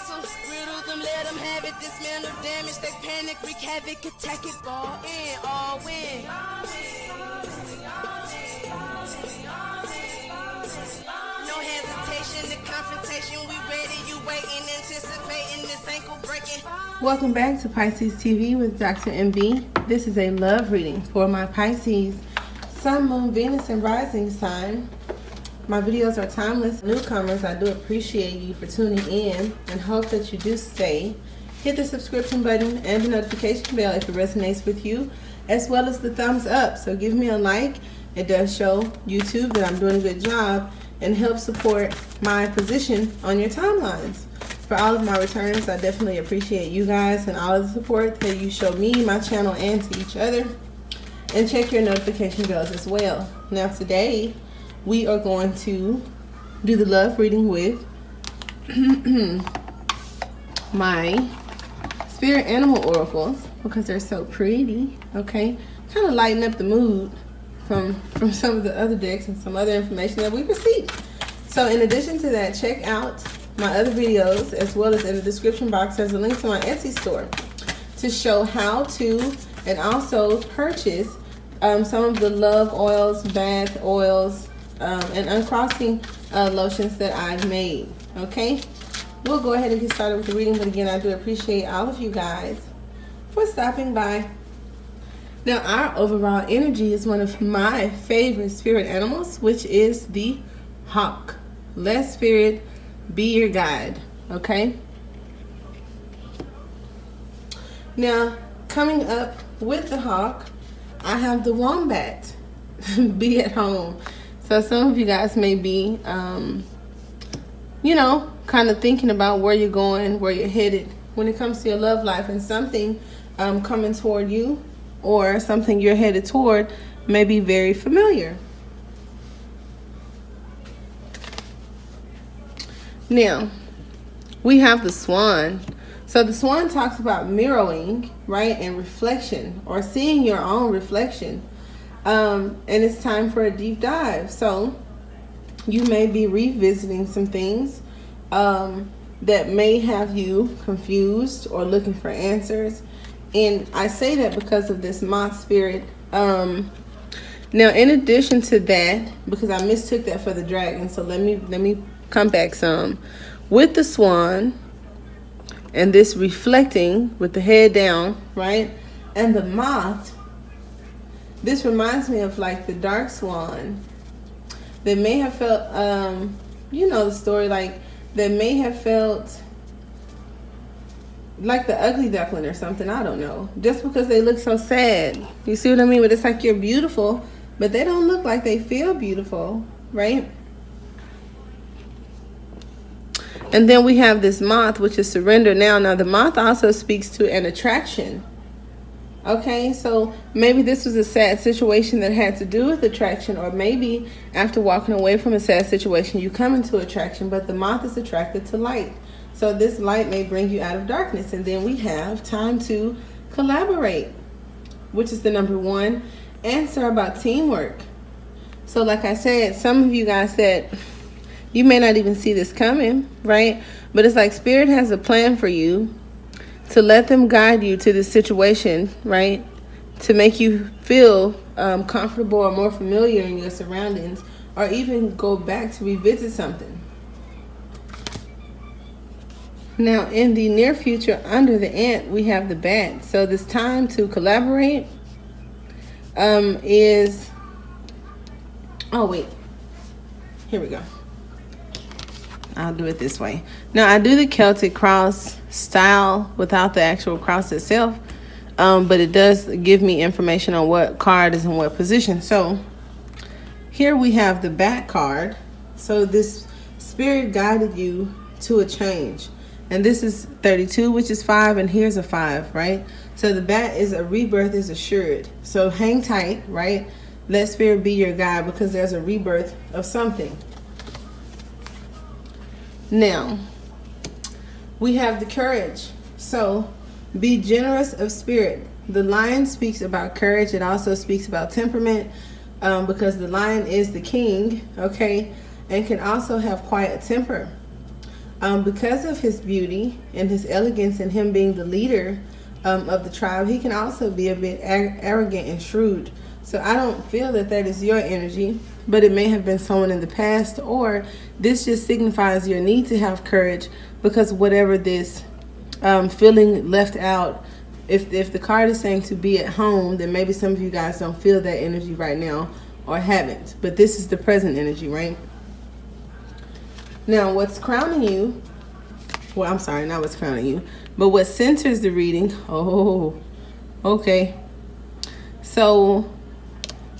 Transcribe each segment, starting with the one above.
them, riddle them, let them have it. Dismantle damage, they panic, wreak havoc, attack it, all in, all win. No hesitation, the confrontation, we ready, you waiting, anticipating this ankle breaking. Welcome back to Pisces TV with Dr. MB. This is a love reading for my Pisces Sun, Moon, Venus, and Rising sign. My videos are timeless. Newcomers, I do appreciate you for tuning in and hope that you do stay. Hit the subscription button and the notification bell if it resonates with you, as well as the thumbs up. So give me a like. It does show YouTube that I'm doing a good job and help support my position on your timelines. For all of my returns, I definitely appreciate you guys and all of the support that you show me, my channel, and to each other. And check your notification bells as well. Now today, we are going to do the love reading with my spirit animal oracles because they're so pretty, okay? Kind of lighten up the mood from some of the other decks and some other information that we received. So in addition to that, check out my other videos, as well as in the description box there's a link to my Etsy store to show how to and also purchase some of the love oils, bath oils, and uncrossing lotions that I've made. Okay, we'll go ahead and get started with the reading, but again, I do appreciate all of you guys for stopping by. Now, our overall energy is one of my favorite spirit animals, which is the hawk. Let spirit be your guide. Okay, now coming up with the hawk, I have the wombat. Be at home. So some of you guys may be, you know, kind of thinking about where you're going, where you're headed when it comes to your love life, and something coming toward you or something you're headed toward may be very familiar. Now, we have the swan. So the swan talks about mirroring, right, and reflection, or seeing your own reflection. And it's time for a deep dive. So you may be revisiting some things that may have you confused or looking for answers. And I say that because of this moth spirit. Now, in addition to that, because I mistook that for the dragon, so let me come back some. With the swan and this reflecting with the head down, right, and the moth, this reminds me of like the dark swan that may have felt, you know the story, like that may have felt like the ugly duckling or something, I don't know, just because they look so sad. You see what I mean? But it's like you're beautiful, but they don't look like they feel beautiful, right? And then we have this moth, which is surrender now. Now the moth also speaks to an attraction. Okay, so maybe this was a sad situation that had to do with attraction, or maybe after walking away from a sad situation, you come into attraction, but the moth is attracted to light. So this light may bring you out of darkness. And then we have time to collaborate, which is the number one answer about teamwork. So like I said, some of you guys said, you may not even see this coming, right? But it's like spirit has a plan for you to let them guide you to this situation, right? To make you feel comfortable or more familiar in your surroundings, or even go back to revisit something. Now, in the near future, under the ant, we have the bat. So this time to collaborate is... Oh, wait. Here we go. I'll do it this way. Now, I do the Celtic cross style without the actual cross itself, but it does give me information on what card is in what position. So here we have the bat card. So this spirit guided you to a change. And this is 32, which is 5, and here's a 5, right? So the bat is a rebirth is assured. So hang tight, right? Let spirit be your guide, because there's a rebirth of something. Now, we have the courage. So be generous of spirit. The lion speaks about courage. It also speaks about temperament, because the lion is the king, okay, and can also have quiet temper. Because of his beauty and his elegance and him being the leader of the tribe, he can also be a bit arrogant and shrewd. So I don't feel that that is your energy, but it may have been someone in the past, or this just signifies your need to have courage because whatever this feeling left out, if the card is saying to be at home, then maybe some of you guys don't feel that energy right now or haven't. But this is the present energy, right? Now, what's crowning you, well, I'm sorry, not what's crowning you, but what centers the reading, oh, okay. So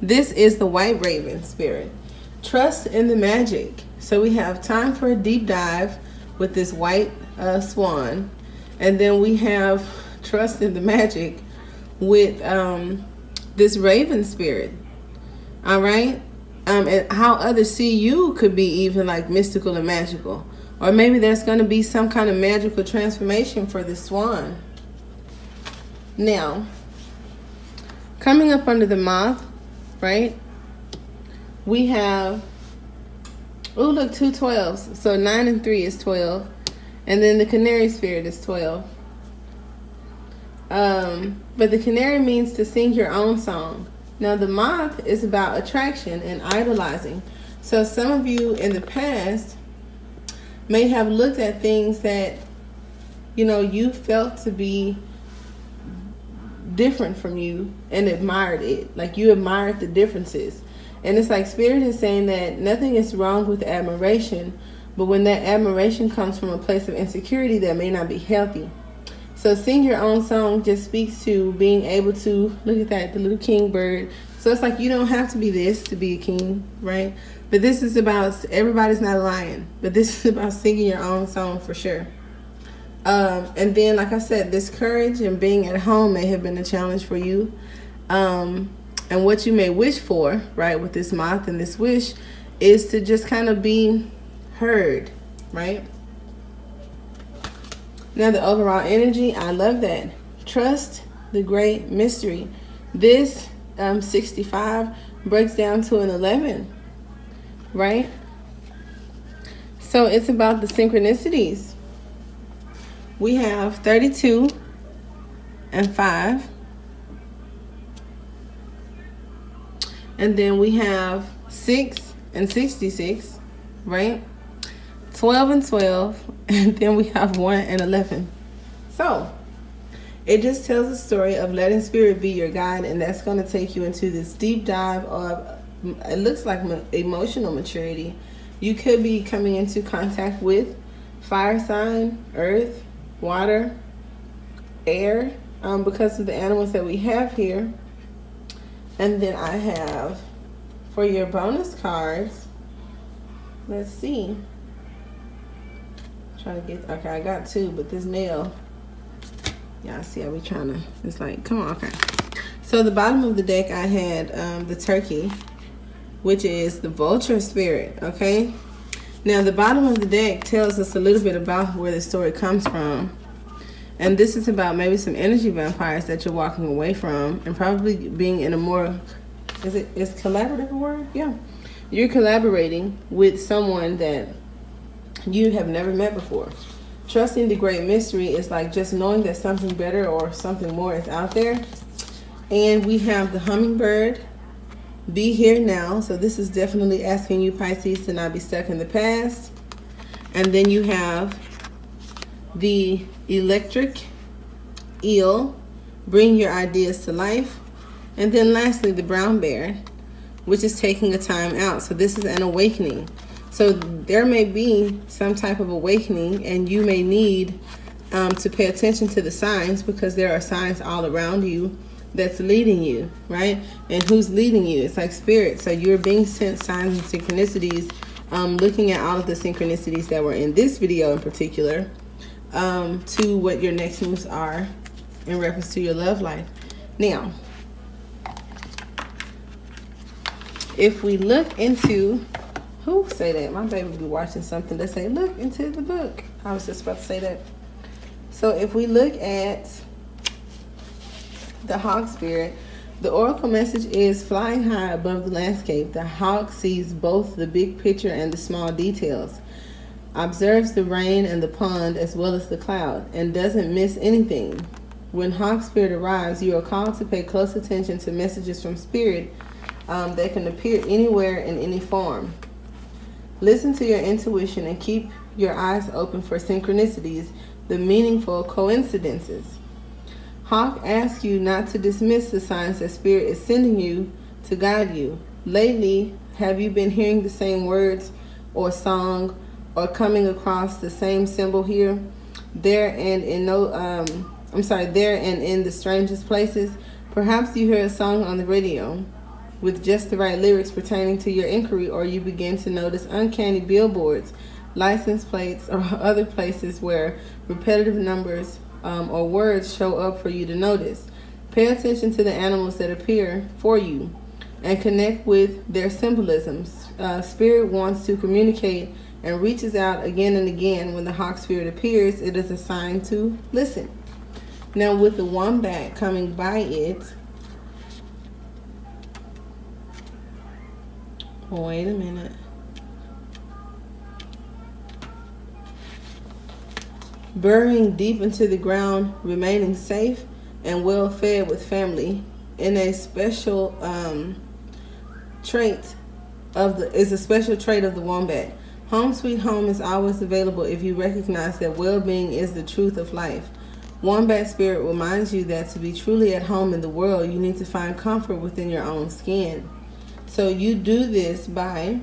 this is the white raven spirit. Trust in the magic. So we have time for a deep dive with this white swan. And then we have trust in the magic with this raven spirit. All right? And how others see you could be even like mystical and magical. Or maybe there's going to be some kind of magical transformation for the swan. Now, coming up under the moth, right? We have, oh look, 2 12s. So 9 and 3 is 12. And then the canary spirit is 12. But the canary means to sing your own song. Now the moth is about attraction and idolizing. So some of you in the past may have looked at things that, you know, you felt to be different from you and admired it. Like you admired the differences. And it's like Spirit is saying that nothing is wrong with admiration, but when that admiration comes from a place of insecurity, that may not be healthy. So sing your own song just speaks to being able to, look at that, the little king bird. So it's like you don't have to be this to be a king, right? But this is about, everybody's not a lion, but this is about singing your own song for sure. And then, like I said, this courage and being at home may have been a challenge for you. And what you may wish for, right, with this moth and this wish is to just kind of be heard, right? Now the overall energy, I love that. Trust the great mystery. This 65 breaks down to an 11, right? So it's about the synchronicities. We have 32 and 5. And then we have 6 and 66, right? 12 and 12, and then we have 1 and 11. So it just tells the story of letting Spirit be your guide, and that's going to take you into this deep dive of, it looks like emotional maturity. You could be coming into contact with fire sign, earth, water, air, because of the animals that we have here. And then I have, for your bonus cards, let's see. Trying to get, okay, I got 2, but this nail, y'all see how we trying to, it's like, come on, okay. So the bottom of the deck, I had the turkey, which is the vulture spirit, okay? Now the bottom of the deck tells us a little bit about where the story comes from. And this is about maybe some energy vampires that you're walking away from and probably being in a more, is collaborative a word? Yeah. You're collaborating with someone that you have never met before. Trusting the great mystery is like just knowing that something better or something more is out there. And we have the hummingbird, be here now. So this is definitely asking you, Pisces, to not be stuck in the past. And then you have the electric eel, bring your ideas to life. And then lastly, the brown bear, which is taking a time out. So this is an awakening. So there may be some type of awakening, and you may need to pay attention to the signs, because there are signs all around you that's leading you, right? And who's leading you? It's like Spirit. So you're being sent signs and synchronicities, looking at all of the synchronicities that were in this video in particular, to what your next moves are in reference to your love life. Now, if we look into, who say that? My baby be watching something that say, look into the book. I was just about to say that. So if we look at the hawk spirit, the oracle message is flying high above the landscape. The hawk sees both the big picture and the small details. observes the rain and the pond as well as the cloud, and doesn't miss anything. When Hawk Spirit arrives, you are called to pay close attention to messages from Spirit that can appear anywhere in any form. Listen to your intuition and keep your eyes open for synchronicities, the meaningful coincidences. Hawk asks you not to dismiss the signs that Spirit is sending you to guide you. Lately, have you been hearing the same words or song, or coming across the same symbol here, there, and in the strangest places? Perhaps you hear a song on the radio with just the right lyrics pertaining to your inquiry, or you begin to notice uncanny billboards, license plates, or other places where repetitive numbers or words show up for you to notice. Pay attention to the animals that appear for you and connect with their symbolisms. Spirit wants to communicate and reaches out again and again. When the Hawk Spirit appears, it is a sign to listen. Now, with the wombat coming by it, wait a minute. Burying deep into the ground, remaining safe and well fed with family, in a special trait of the wombat. Home sweet home is always available if you recognize that well-being is the truth of life. Wombat Spirit reminds you that to be truly at home in the world, you need to find comfort within your own skin. So you do this by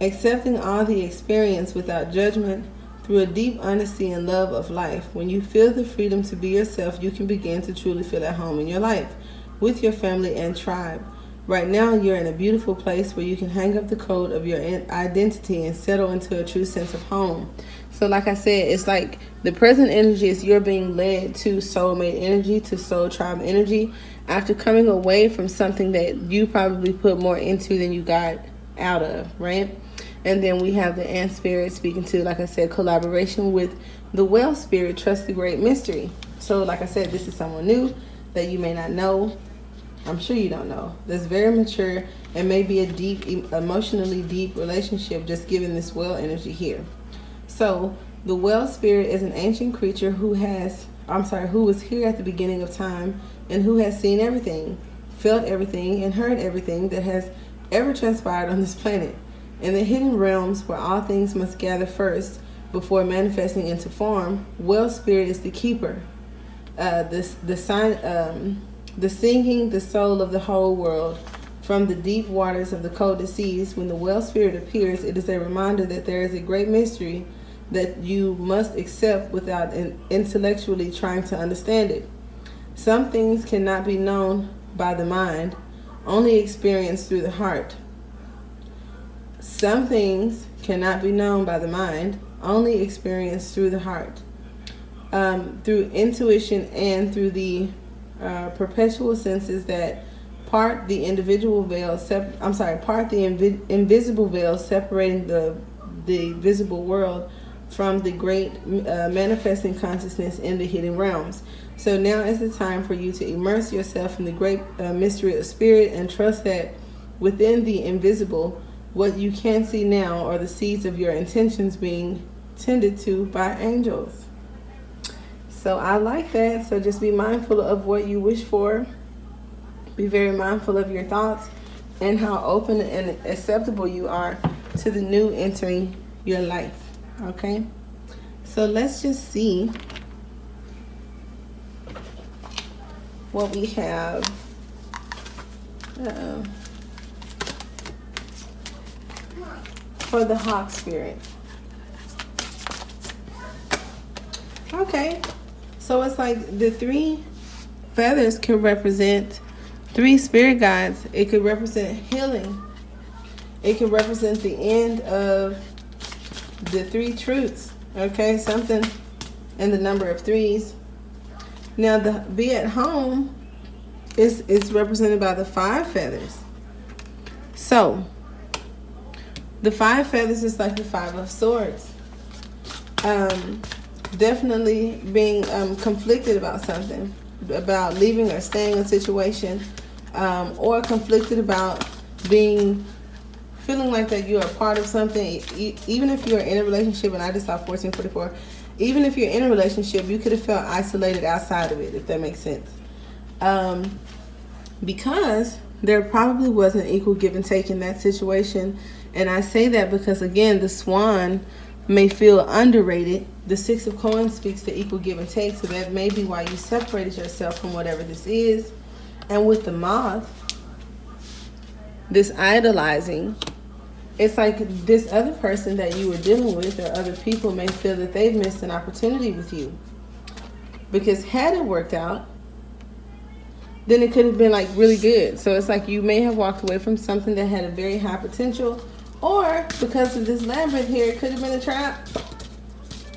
accepting all the experience without judgment, through a deep honesty and love of life. When you feel the freedom to be yourself, you can begin to truly feel at home in your life, with your family and tribe. Right now, you're in a beautiful place where you can hang up the coat of your identity and settle into a true sense of home. So like I said, it's like the present energy is you're being led to soulmate energy, to soul tribe energy, after coming away from something that you probably put more into than you got out of, right? And then we have the ant spirit speaking to, like I said, collaboration with the whale spirit, trust the great mystery. So like I said, this is someone new that you may not know. I'm sure you don't know. That's very mature and maybe a deep, emotionally deep relationship, just given this whale energy here. So the whale spirit is an ancient creature who was here at the beginning of time and who has seen everything, felt everything, and heard everything that has ever transpired on this planet. In the hidden realms where all things must gather first before manifesting into form, whale spirit is the keeper, the singing the soul of the whole world from the deep waters of the coldest seas. When the whale spirit appears, it is a reminder that there is a great mystery that you must accept without intellectually trying to understand it. Some things cannot be known by the mind, only experienced through the heart. Some things cannot be known by the mind, only experienced through the heart, through intuition and through the perpetual senses that part the invisible veil separating the visible world from the great manifesting consciousness in the hidden realms. So now is the time for you to immerse yourself in the great mystery of spirit and trust that within the invisible, what you can see now are the seeds of your intentions being tended to by angels. So I like that. So just be mindful of what you wish for. Be very mindful of your thoughts and how open and acceptable you are to the new entering your life. Okay? So let's just see what we have. For the hawk spirit. Okay, so it's like the 3 feathers can represent 3 spirit guides. It could represent healing. It could represent the end of the 3 truths. Okay, something in the number of 3s. Now the be at home is represented by the 5 feathers. So the 5 feathers is like the 5 of swords. Definitely being conflicted about something, about leaving or staying in a situation, or conflicted about being feeling like that you're a part of something. Even if you're in a relationship, and I just saw 1444, even if you're in a relationship, you could have felt isolated outside of it, if that makes sense. Because there probably wasn't equal give and take in that situation. And I say that because, again, the swan may feel underrated. The 6 of coins speaks to equal give and take, so that may be why you separated yourself from whatever this is. And with the moth, this idolizing, it's like this other person that you were dealing with, or other people, may feel that they've missed an opportunity with you. Because had it worked out, then it could have been like really good. So it's like you may have walked away from something that had a very high potential, or because of this labyrinth here, it could have been a trap.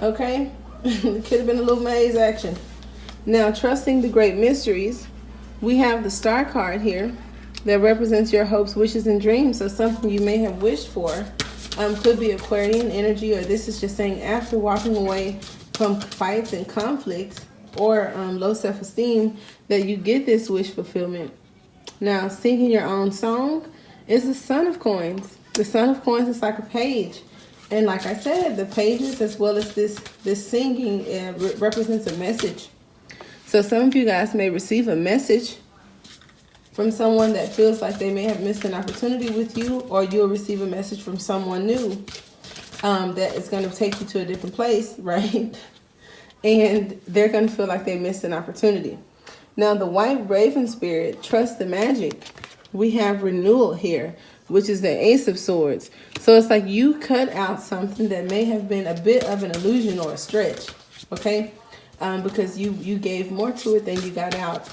Okay? It could have been a little maze action. Now, trusting the great mysteries, we have the Star card here that represents your hopes, wishes, and dreams. So something you may have wished for could be Aquarian energy, or this is just saying after walking away from fights and conflicts or low self-esteem, that you get this wish fulfillment. Now, singing your own song is the Son of Coins. The Son of Coins is like a page. And like I said, the pages as well as this singing represents a message. So some of you guys may receive a message from someone that feels like they may have missed an opportunity with you, or you'll receive a message from someone new that is going to take you to a different place, right? And they're going to feel like they missed an opportunity. Now, the white raven spirit, trust the magic. We have renewal here, which is the Ace of Swords. So it's like you cut out something that may have been a bit of an illusion or a stretch, okay? Because you gave more to it than you got out.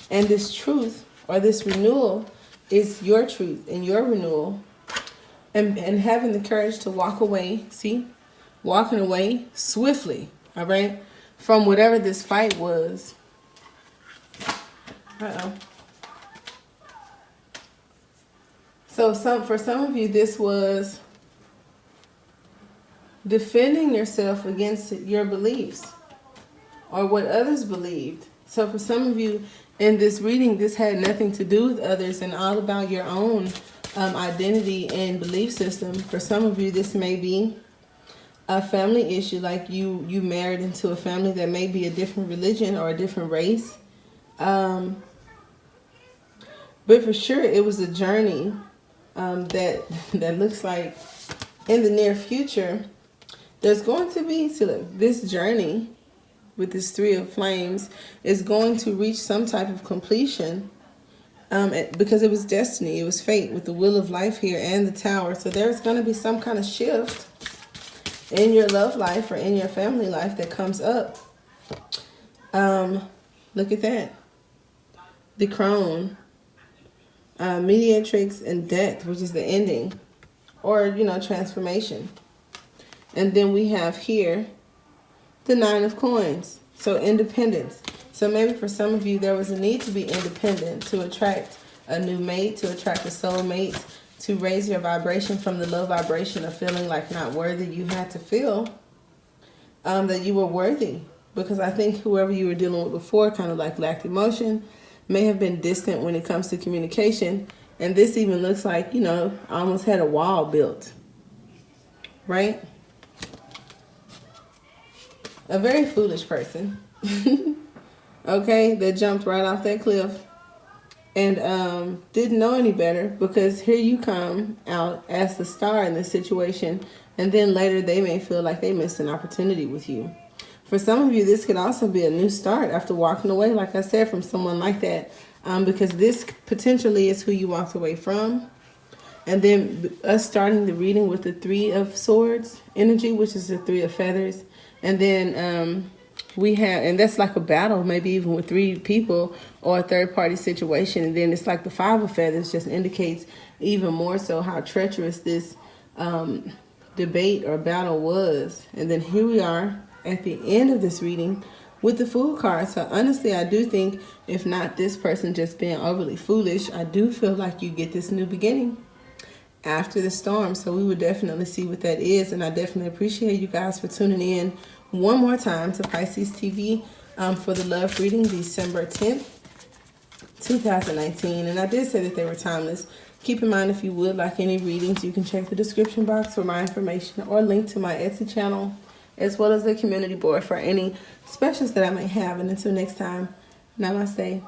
And this truth, or this renewal, is your truth and your renewal. And having the courage to walk away, see? Walking away swiftly, all right? From whatever this fight was. So for some of you, this was defending yourself against your beliefs or what others believed. So for some of you in this reading, this had nothing to do with others and all about your own identity and belief system. For some of you, this may be a family issue, like you married into a family that may be a different religion or a different race. But for sure, it was a journey that looks like in the near future, there's going to be, this journey with this 3 of Flames is going to reach some type of completion because it was destiny, it was fate with the Wheel of Life here and the Tower. So there's going to be some kind of shift in your love life or in your family life that comes up. Look at that. The Crone. Mediatrix and Death, which is the ending, or, transformation. And then we have here the 9 of Coins, so independence. So maybe for some of you, there was a need to be independent, to attract a new mate, to attract a soulmate, to raise your vibration from the low vibration of feeling like not worthy. You had to feel that you were worthy, because I think whoever you were dealing with before kind of like lacked emotion, may have been distant when it comes to communication. And this even looks like, almost had a wall built, right? A very foolish person, okay, that jumped right off that cliff and didn't know any better, because here you come out as the star in this situation, and then later they may feel like they missed an opportunity with you. For some of you, this could also be a new start after walking away, like I said, from someone like that, because this potentially is who you walked away from. And then us starting the reading with the 3 of Swords energy, which is the 3 of Feathers. And then we have, and that's like a battle, maybe even with 3 people or a third-party situation. And then it's like the 5 of Feathers just indicates even more so how treacherous this debate or battle was. And then here we are at the end of this reading with the Fool card. So honestly, I do think, if not this person just being overly foolish, I do feel like you get this new beginning after the storm. So we would definitely see what that is. And I definitely appreciate you guys for tuning in one more time to Pisces TV for the love reading, December 10th, 2019. And I did say that they were timeless. Keep in mind, if you would like any readings, you can check the description box for my information or link to my Etsy channel, as well as the community board for any specials that I may have. And until next time, namaste.